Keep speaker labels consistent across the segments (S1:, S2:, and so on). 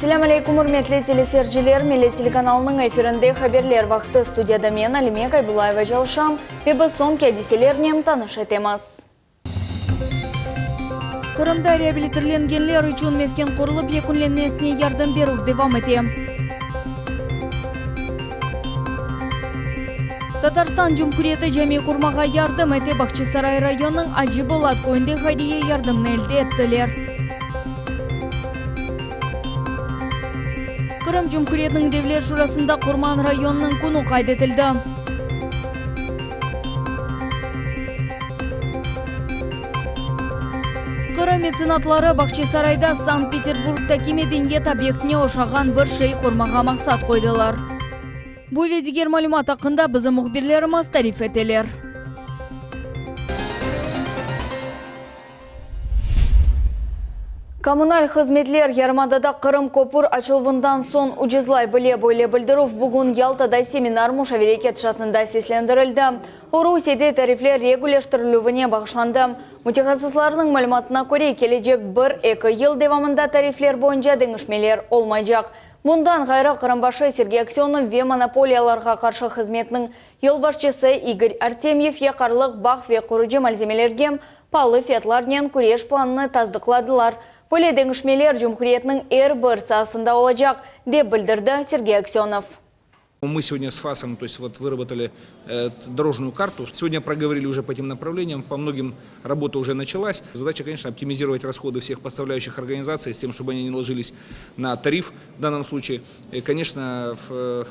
S1: Ассаламу алейкум, урметли телесерджилер, милли телеканалының эфирінде хаберлер вақты студияда мен Алиме Кайбулаева жалшам, вебі сон кәдеселернем таныш етеміз. Қырымда реабилитирленгенлер үчүн мескен құрылып, екунленесіне ярдым беру девам ете. Татарстан Жумхуриеті жәме құрмаға ярдым ете Бахчисарай районның Ажи Болат көйінде хайдие ярдымны әлде еттілер. Қырым Жумхуриетінің Девлер Шурасында Құрман районының күні қайдетілді. Қырым меценатлары Бахчисарайда Санкт-Петербургта кемеден ет объектіне ошаған бір шей құрмаға мақсат қойдылар. Бұл ведігер малюмат ақында бізді мұхбирлеріміз тариф етелер. Коммуналь қызметлер Ярмадада Қырым көпір açılvından сон ұжызлай біле білдірув бүгін Ялтада семинар мұшаверекет шатында сеслендірілді. Русияде тарифлер регулештірілуіне бағышланды. Мутехасызларының мәліматына көре кележек 1-2 ел девамында тарифлер бойынша деңішмелер олмайжақ. Мұндан ғайры Қырымбашы Сергей Аксенов ве монополияларға қаршы қызметінің елбашчысы Игорь Артемьев яқарлық бақ ве құрыжы мәлземелерге палы фетларнен күреш планны таздықладылар. Поле деңішмелер Жумхуриетінің бір сасында олacak, деп білдірді Сергей Аксенов.
S2: Мы сегодня с ФАСом выработали дорожную карту. Сегодня проговорили уже по этим направлениям. По многим работа уже началась. Задача, конечно, оптимизировать расходы всех поставляющих организаций с тем, чтобы они не ложились на тариф в данном случае. И, конечно,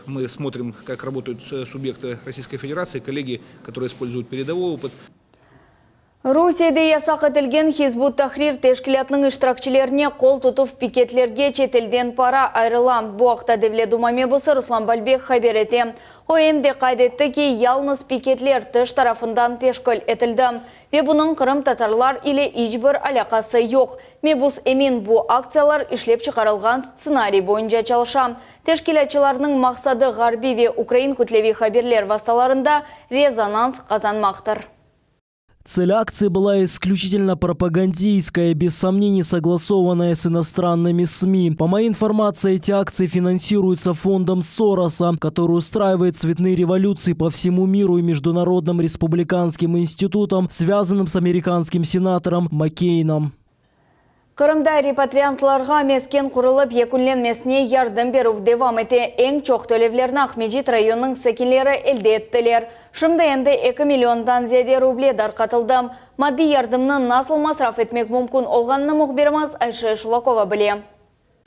S2: мы смотрим, как работают субъекты Российской Федерации, коллеги, которые используют передовой опыт.
S1: Русияда ясақ етілген Хизбут Тахрир тешкілетінің іштіракчілеріне қол тұтып пикетлерге четелден пара айрылам. Бұақта Девле Думаме бұсы Руслан Бальбек хабер ете. ОМД қайдетті ки ялныз пикетлер тыш тарафындан тешкіл етілді. Ве бұның Қырым татарлар или ичбір алақасы yok. Мебус эмин бұ акциялар ішлеп шығарылған сценарий бойынша чалыша. Тешкілетчілерінің мақсады Ғарби ве Украин күтлеви хаберлер васталарында резонанс қазанмақтыр.
S3: Цель акции была исключительно пропагандистская, без сомнений согласованная с иностранными СМИ. По моей информации, эти акции финансируются фондом Сороса, который устраивает цветные революции по всему миру и Международным республиканским институтом, связанным с американским сенатором Маккейном.
S1: Қырымда репатриантларға мескен құрылып екунленмесіне ярдым берув девам ете ең чоқ төлевлерін Ахмеджит районның сәкелері әлде еттілер. Шымда енді 2 миллиондан зеде рубле дарқатылды. Мадди ярдымны насыл масраф етмек мүмкін олғанны мұхберіміз Айша Шулакова біле.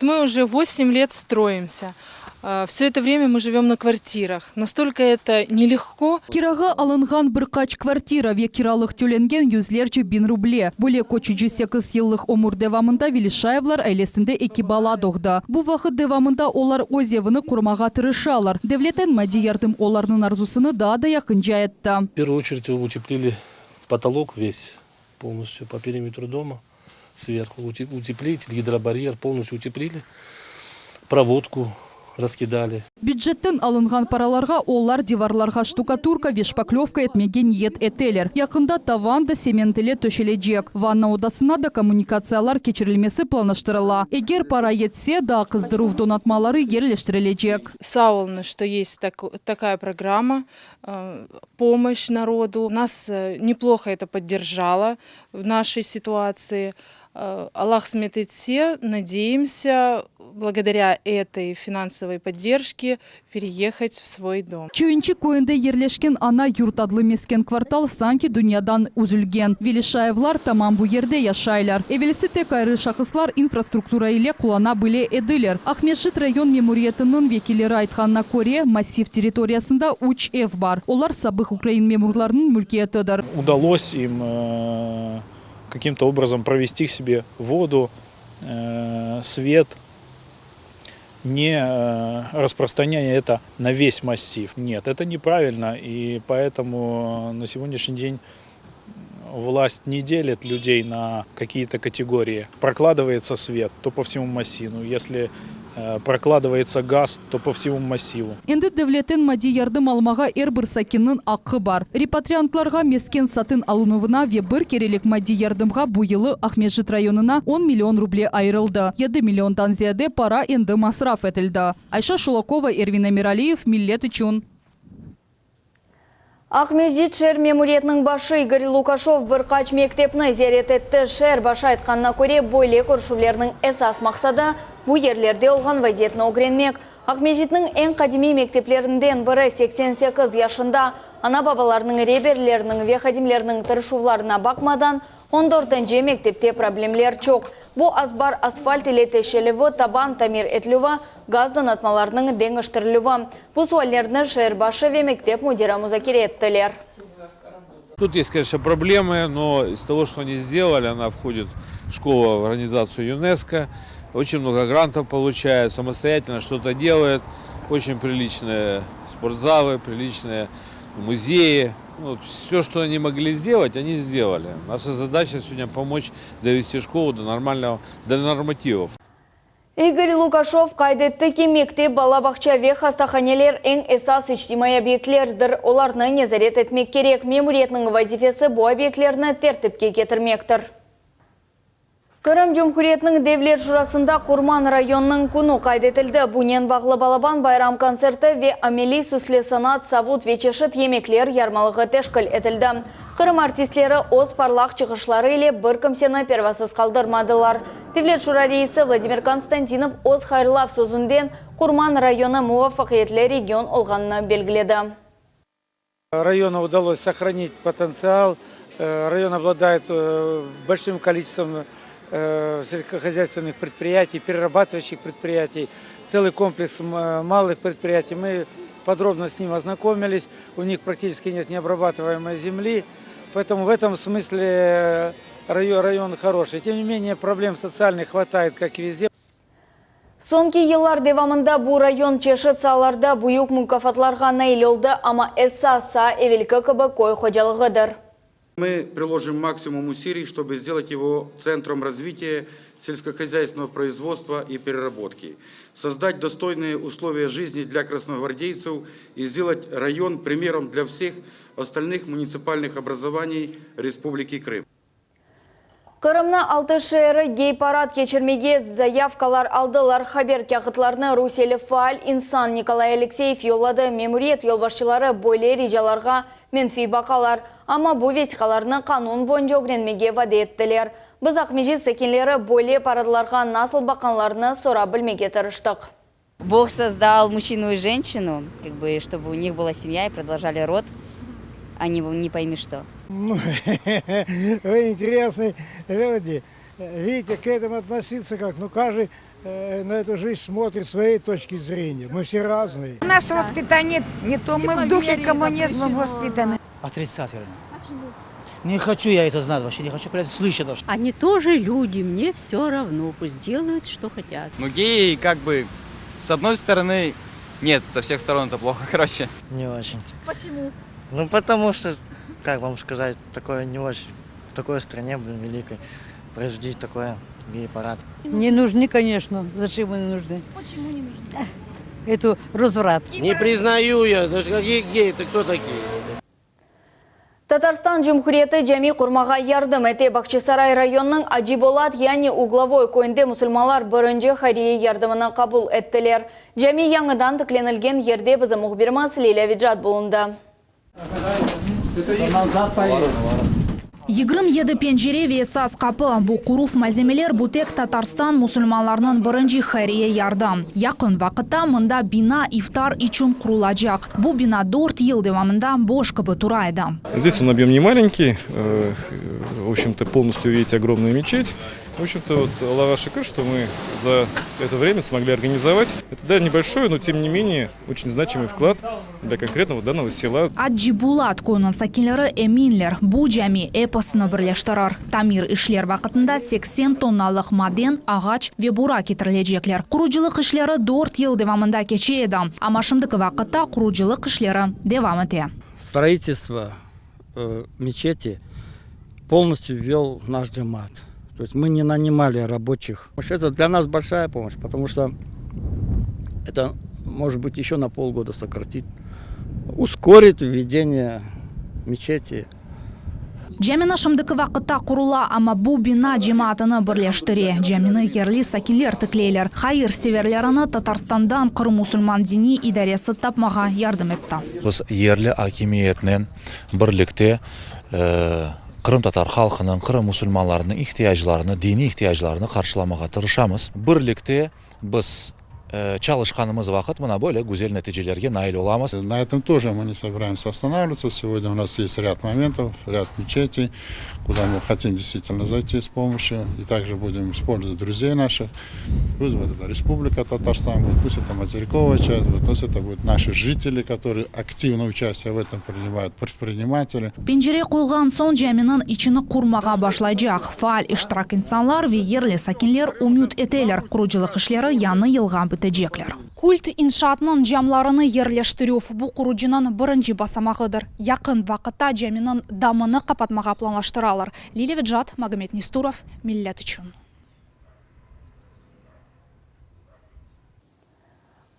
S4: Мы уже 8 лет строимся. Все это время мы живем на квартирах. Настолько это нелегко.
S5: Кирага алынган бір қач квартира ве киралық төленген 100 bin рубле. Более көчүжі 8 yıllık омур девамында Велишаевлар айлесінде 2 бала доғды. Бұл вақыт девамында олар озевыны құрмаға тырышалар. Девлеттен мади ярдым оларның арзусыны да якынжа етті.
S6: В первую очередь утеплили потолок весь, полностью по периметру дома. Сверху утеплитель, гидробарьер полностью утеплили. Проводку раскидали.
S5: Бюджеттен алынган параларға олар диварларға штукатурка ве шпаклевка етмеген ниет етелер. Якында таванда сементеле төшележек. Ванна одасына да коммуникациялар кечірілмесі планыштырыла. Егер пара етсе, да қыздыру донатмалары ерлештірележек.
S4: Сауылны, что есть такая программа, помощь народу. Нас неплохо это поддержало в нашей ситуации. Аллах сметит все, надеемся, благодаря этой финансовой поддержке переехать в свой дом.
S5: Чуинчи көйінде ерлешкен ана юрт адлы мескен квартал санки дүниядан үзілген. Велишаевлар тамам bu yerде яшайлар. Эвелisi тек айры шақыслар инфраструктура ile кулана біле еділер. Ахмеджит район мемуриетінің векилері айтқанына көре массив территориясында 3 ev бар. Олар сабых Украин мемурларының мүлкиетідір.
S7: Удалось им каким-то образом провести к себе воду, свет, не распространяя это на весь массив. Нет, это неправильно, и поэтому на сегодняшний день власть не делит людей на какие-то категории. Прокладывается свет, то по всему массиву. Если прокладывается газ, то по всему массиву.
S5: Энди девлеттен мади ярдым алмага эрбір сакиннын ақы бар. Репатриантларға мескен сатын алынуына ве бір керелік мади ярдымға бұйылы Ахмеджит районына 10 миллион рубле айырылды. 7 миллиондан зияде пара энди масраф етілді. Айша Шулакова, Эрвин Амиралиев, Миллет Ичун.
S1: Ахмеджит шер мемуриетнің башы Игорь Лукашов бір қач мектепні зиярет етті. Шер башы айтқанына көре бойле көршулерінің әсас мақсады бұл ерлерде олған вазиетіні огренмек. Ахмеджитнің ең қадими мектеплерінден бірі 88 яшында ана бабаларының реберлерінің вехадимлерінің тырышуларына бақмадан 14-нче мектепте проблемлер чоқ. Бұл азбар асфальт илетешелігі, табан тамир етлігі, газ донатмаларының деңіштірілігі. Бұл суаллерні шер башы ве мектеп мудира музакире еттілер.
S8: Тут есть, конечно, проблемы, но из того, что они сделали, она входит в школу в организацию ЮНЕСКО. Очень много грантов получает, самостоятельно что-то делает. Очень приличные спортзалы, приличные музеи. Все, что они могли сделать, они сделали. Наша задача сегодня помочь довести школу до нормативов.
S1: Игорь Лукашов қайдетті ки мектеп балабақша ве хастаханелер ең эсас иштимай объектлердір. Оларны незарет етмек керек. Мемуриетнің вазифесі бұл объектлерні тәртіпке кетірмектір. Қырым Жұмхуриетнің Девлет журасында Курман районның күні қайдетілді. Бұнен бағлы балабан байрам концерті ве амели сүсле санат савут вечешіт емеклер ярмалығы тешкіл етілді. Қырым артистлері оз парлақ чығышлары еле бір кімсені первасыз қалдырмадылар. Девлет жура рейсі Владимир Константинов оз хайрлав сөзінден Курман районы муафақиетлі регион олғанына белгіледі.
S9: Району удалось сохранить потенциал. Район обладает большим количеством сельскохозяйственных предприятий, перерабатывающих предприятий, целый комплекс малых предприятий. Мы подробно с ним ознакомились, у них практически нет необрабатываемой земли, поэтому в этом смысле район хороший. Тем не менее, проблем социальных хватает, как и везде.
S1: Сонки еллар девамында бұл район чешет саларда бұйық мүкафатларға наилелді, ама эссаса эвелкі кібі кой хожалығыдыр.
S10: Мы приложим максимум усилий, чтобы сделать его центром развития сельскохозяйственного производства и переработки, создать достойные условия жизни для красногвардейцев и сделать район примером для всех остальных муниципальных образований Республики Крым.
S1: Қырымна 6 шәрі гей-парад кечірмеге заявкалар алдылар. Хабер кяғытларны Руселі фаал инсан Николай Алексеев йоллады. Мемуриет елбашчылары бойле режаларға менфи бақалар. Ама бұл весіқаларны қанун бойынша огренмеге ваде еттілер. Біз Ахмеджит сәкенлері бойле парадыларға насыл бақанларны сора білмеге тырыштық.
S11: Бог создал мужчину и женщину, чтобы у них была семья и продолжали род, а не пойми что.
S12: Вы интересные люди. Видите, к этому относиться как? Каждый на эту жизнь смотрит с своей точки зрения. Мы все разные.
S13: У нас воспитание не то, мы в духе коммунизма воспитаны.
S14: Отрицательно. Почему? Не хочу я это знать вообще, не хочу слышать даже.
S15: Они тоже люди, мне все равно, пусть делают, что хотят.
S16: Геи с одной стороны, нет, со всех сторон это плохо, короче.
S14: Не очень.
S15: Почему?
S14: Потому что, как вам сказать, такое не очень. В такой стране, великой, производить такой гей-парад.
S15: Не нужны, конечно. Зачем они нужны?
S13: Почему не нужны?
S15: Это разврат.
S14: Не признаю я, даже какие геи, это кто такие?
S1: Татарстан Жұмхуриеті жәми құрмаға ярдым әте Бақчысарай районның Аджиболат, яғни угловой көйінде мұсылмалар бірінші харие ярдымына қабыл әттілер. Жәми яңыдан тікленілген ерде бізі мұхбирмас Лейля Виджат болынды.
S17: Егрім еді пенжере весас қапы. Бұл құруф мәлземелер бұтек Татарстан мұсылманларының бірінші хайрия ярдым. Яқын вақытта мұнда бина ифтар için құрылacak. Бұл бина 4 ел девамында бош кыбы турайды.
S18: Здесь он объем не маленький. В общем-то, полностью видите огромную мечеть. В общем-то, Аллах шикар, что мы за это время смогли организовать. Это, да, небольшой, но тем не менее очень значимый вклад для конкретного данного села.
S17: Аджибулат койның сакинлері эминлер бұл жәми эпосыны бірлештірір. Тамир ішлер вақытында 80 тонналық маден, ағач ве бура кетірілежеклер. Құружилық ішлері 4 ел девамында кечеді. Амашымдық вақытта құружилық ішлері девам ете.
S19: Строительство мечети полностью вел наш джамат. То есть мы не нанимали рабочих. Это для нас большая помощь, потому что это, может быть, еще на полгода сократит, ускорит введение мечети.
S17: Джамина шымдыкы вақытта құрула, ама бу бина жематыны бірлештіре. Джамины ерлі сакилер тіклейлер. Хайыр северлеріні Татарстандан Қырым мұсылман дини идаресі тапмаға ярдым етті.
S20: Біз ерлі акимиетнен бірлікте Қырым татар халқының, Қырым мұсылманларының ихтияжларыны, дини ихтияжларыны қаршыламаға тырышамыз. Бірлікте біз çalışkanımız vakit buna böyle güzel neticelerге nail olamaz.
S21: На этом тоже мы не собираемся останавливаться. Сегодня у нас есть ряд моментов, ряд мечетей, куда мы хотим действительно зайти с помощью. И также будем использовать друзей наших. Пусть это Республика Татарстан будет, пусть это материковая часть, пусть это будут наши жители, которые активно участие в этом принимают, предприниматели.
S17: Пенжере қойған сон жәмінің içini құрмаға башлайжақ. Фаал иштирак инсанлар ve yerli sakinler umut eteler. Құружилық ішлері яны елға бітежеклер. Культ иншатның жамларыны ерлештіру bu құруджының бірінші басамағыдыр. Якын вақытта жәмінің дамыны қапатмаға планлаштыралар. Лилия Веджат, Магомед Нестуров, Милләт үшін.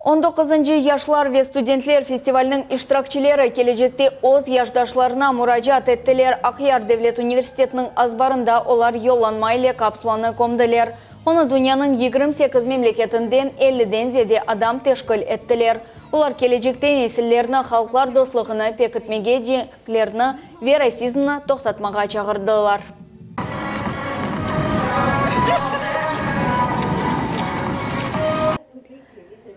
S1: 19-cı Yaşlar ve Studentler Festivalinin iştirakçileri gelecekte oz yaşdaşlarına müracaat ettiler. Akhyar Devlet Üniversiteti'nin azbarında olar yollanmayla kapsulanı komdiler. Onu dünyanın 28 memleketinden 50'den ziyade adam teşkil ettiler. Ular gelecekte nesillerine halklar dostluğunu pekitmege ceklerini ve rasizmini toxtatmağa çağırdılar.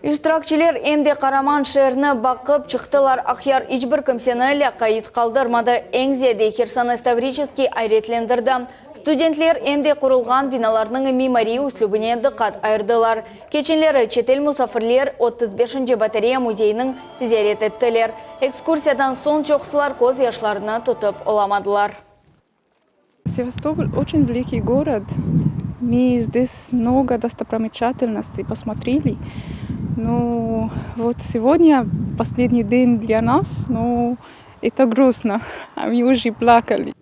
S1: İştirakçiler emde Karaman şehrini bakıp çıktılar. Akhyar hiçbir kimseni kayıt kaldırmadı. En ziyade Xerson Stavrichskiy ayretlendirdi. Studentler emde kurulgan binalarının mimari üslubine dikkat ayırdılar. Geçenleri çetel musafirler 35. Batareya Muzeyinin ziyaret ettiler. Ekskursiyadan son çoxsular koz yaşlarını tutup olamadılar.
S22: Севастополь очень великий город. Мы здесь много достопримечательностей посмотрели. Ну, вот сегодня последний день для нас, но это грустно. Мы уже плакали.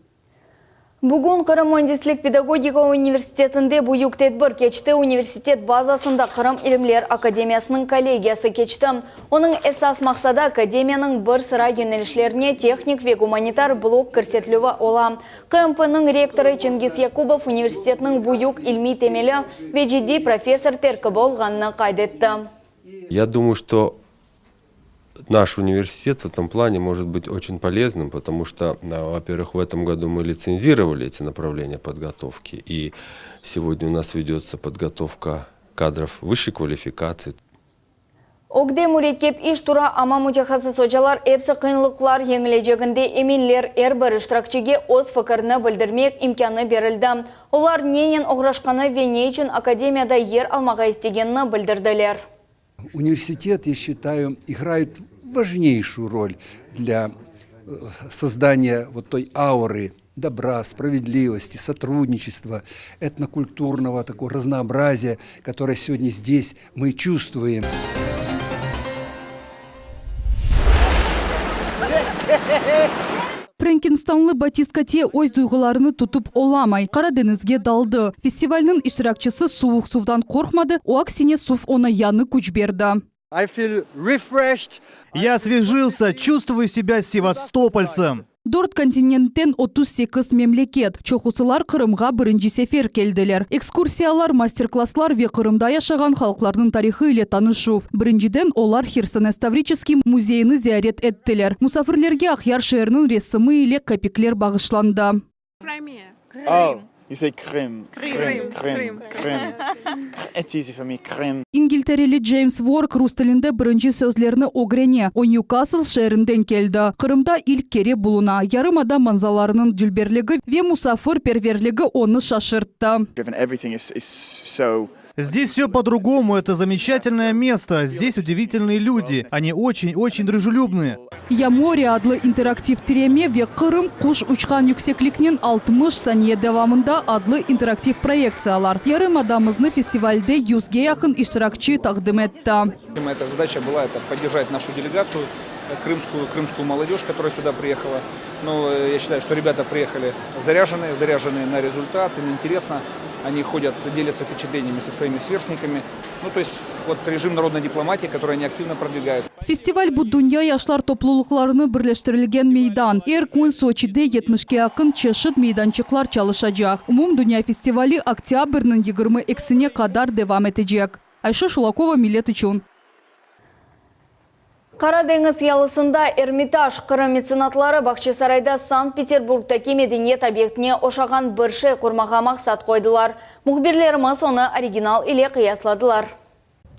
S1: Bugün Kırım Mühendislik Pedagogika Üniversiteti'nde büyük tedbir geçti. Üniversitet bazasında Kırım İlimler Akademiyasının kolegiyası geçti. Onun esas maksadı akademiyanın bir sıra yönelişlerine teknik ve humanitar blok көрсетілуі ola. KMP'nin rektoru Çingiz Yakubov üniversitetinin büyük ilmi temeli ve ciddi profesör terkibi olganını kaydetti.
S23: Я думаю, что наш университет в этом плане может быть очень полезным, потому что, во-первых, в этом году мы лицензировали эти направления подготовки, и сегодня у нас ведется подготовка кадров высшей квалификации.
S1: Ogde mürekkep iş tura ama mütehassıs hocalar hepsi kıyınlıklar yenileceginde eminler bir iştirakçıge öz fikrini bildirmek imkanı berildi. Onlar neyin uğraşkanı ve ne için akademiyada yer almağa istegenini bildirdiler.
S24: Университет, я считаю, играет важнейшую роль для создания вот той ауры добра, справедливости, сотрудничества, этнокультурного такого разнообразия, которое сегодня здесь мы чувствуем.
S5: Фрэнкенстанлы Батистка те өз дuygularını tutup olamay. Karadeniz'ge daldı. Festivalinin iştirakçısı soğuk suvdan korkmadı. O aksine suv ona yanı güç verdi.
S25: I feel refreshed.
S26: Я освежился, чувствую себя севастопольцем.
S5: 4 kontinentten 38 memleket. Çoxusılar Kırımға birinci sefer keldiler. Ekskursiyalar, master-klasslar ve Kırımda yaşagan halklarının tarixi ile tanışu. Birinciden olar Xerson Stavrichskiy muzeyini ziyaret ettiler. Musafirlerge Akhyar şehrinin resmi ile kapikler bağışlandı.
S26: Oh, you say Krim. Krim. It's easy for me, Krim.
S5: İngiltereli James Work Rus tilinde birinci sözlerini öğrene. O Newcastle şehrinden geldi. Kırım'da ilk kere buluna. Yarımada manzaralarının dülberliği ve musafirperverliği onu şaşırttı.
S26: Здесь все по-другому, это замечательное место, здесь удивительные люди, они очень дружелюбные.
S5: Ya Moria adlı interaktif treme ve Kırım kuş uçkan yükseklikinin 60 saniye devamında adlı interaktif proyeksiyalar. Yarımadamızını festivalde 100'ge yakın iştirakçı takdim etti.
S2: Эта задача была поддержать нашу делегацию крымскую молодежь, которая сюда приехала. Но я считаю, что ребята приехали заряженные на результат, им интересно. Они ходят, делятся впечатлениями со своими сверстниками. Ну, то есть вот режим народной дипломатии, который они активно продвигают.
S5: Фестиваль bu dünya yaşlar topluluklarını birleştirilgen meydan. Erkun Sochi'de 70'e yakın çeşit meydançıklar çalışacak. Umum Dünya Festivali Oktyabr'ın 22'sine kadar devam edecek. Ayşe Şulakova, Millet için.
S1: Karadeniz yalısında Ermitaj Kırım mecenatlары Бақчысарайда Санкт-Петербургтaki medeniyet obyektine oşağan bir şey kurmağa maksat koydular. Muhbirlerimiz onu original ile kıyasladılar.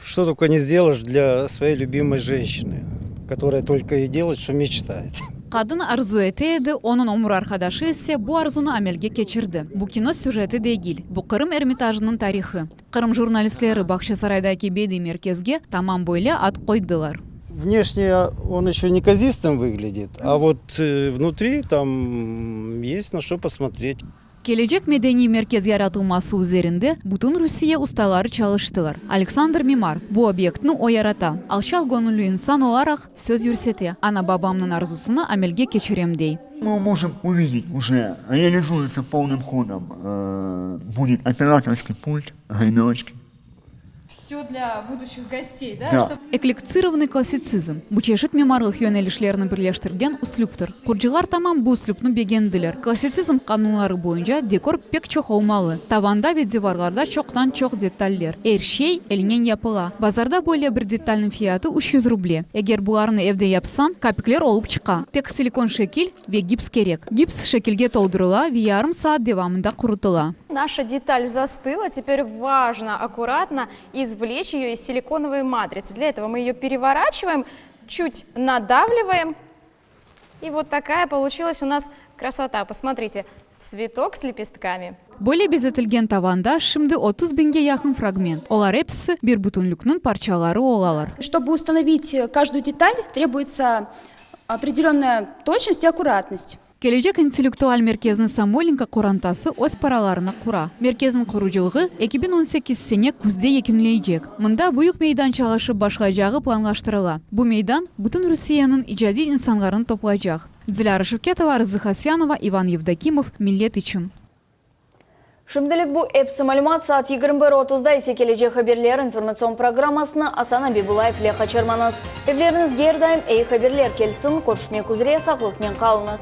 S12: Что только не сделаешь для своей любимой женщины, которая только и делает, что мечтает.
S3: Kadın arzu eteydi, onun umur arkadaşı ise bu arzunu amelge geçirdi. Bu kino süjeti değil, bu Kırım Ermitajının tarihi. Kırım jurnalistleri Бақчысарайдaki bedi merkezge tamam böyle ad koydular.
S12: Внешне он еще неказистым выглядит, а вот внутри там есть на что посмотреть.
S3: Gelecek medeni merkez yaratılması üzerinde bütün Rusya ustaları çalıştılar. Alexander Mimar bu obyektini o yarata. Alçak gönüllü insan olarak söz yürüsete. Ana babamın arzusunu amelge geçirem dey.
S4: Мы можем увидеть уже, реализуется полным ходом, будет операторский пульт, гремечки.
S6: Все для будущих gostей, да?
S4: Да.
S3: Eklektsirованный klassitsizm. Bu çeşit mimarlık yönelişlerini birleştirgen üsluptur. Kurcular tamam bu üslupnu beğendiler. Klassitsizm kanunları boyunca dekor pek çok olmalı. Tavanda ve divarlarda çoktan çok detaller. Her şey elinden yapıla. Bazarda böyle bir detalın fiyatı 300 ruble. Eğer bularını evde yapsan, kapikler olup çıka. Tek silikon şekil ve gips gerek. Gips şekilge doldurula ve yarım saat devamında kurutula.
S7: Наша деталь застыла, теперь важно аккуратно извлечь ее из силиконовой матрицы. Для этого мы ее переворачиваем, чуть надавливаем. И вот такая получилась у нас красота. Посмотрите, цветок с лепестками.
S3: Böyle bezetilgen tavanda şimdi 30 binge yakın fragment. Olar hepsi bir bütünlüknün parçaları olalar.
S8: Чтобы установить каждую деталь, требуется определенная точность и аккуратность.
S3: Gelecek intellektual merkezinin Samoylenko Kurantası öz paralarına kura. Merkezin kuruculuğu 2018 sene kuzde yekünleyecek. Mında büyük meydan çalışıp başlayacağı planlaştırıla. Bu meydan bütün Rusya'nın icadi insanlarını toplayacak. Dilara Şevketova, Rızı Hasyanova, Ivan Yevdokimov, Millet için.
S1: Şimdilik bu hepsi malumat saat 21:30'da ise gelecek haberler informasyon programmasını Asan Abibulayev ile kaçırmanız. Evleriniz her daim iyi haberler kelsin, görüşmek üzere, sağlıkla kalınız.